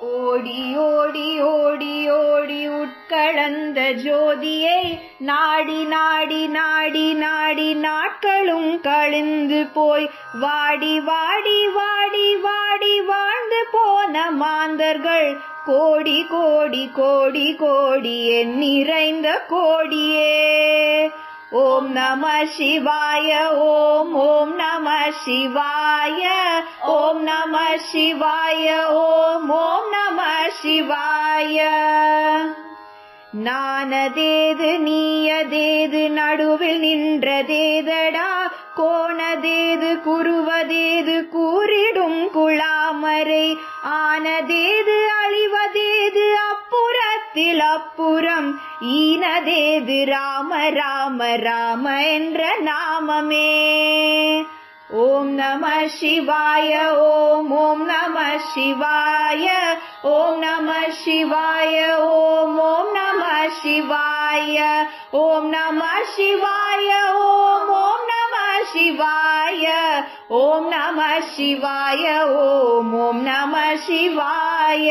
ஓடி ஓடி ஓடி ஓடி உட்கலந்த ஜோதியை நாடி நாடி நாடி நாடி நாட்களும் கழிந்து போய் வாடி வாடி வாடி வாடி வாழ்ந்து போன மாந்தர்கள் கோடி கோடி கோடி கோடி என் நிறைந்த கோடியே. ஓம் நம சிவாய ஓம் ஓம் நம சிவாய ஓம் நம சிவாய ஓம் ஓம் நம சிவாய. நானதேது நீயதேது நடுவில் நின்றதேதடா கோணதேது குருவதேது கூறிடும் குழாமரை ஆனதேது அழிவதேது அப்புறத்தில் அப்புறம் ஈனதேது ராம ராம ராம என்ற நாமமே. ஓம் நம சிவாய ஓம் ஓம் நம சிவாய ஓம் நம சிவாய ஓம் ஓம் நம சிவாய ஓம் நம சிவாய ஓம் ஓம் நம சிவாய ஓம் நம சிவாய ஓம் ஓம் நம சிவாய.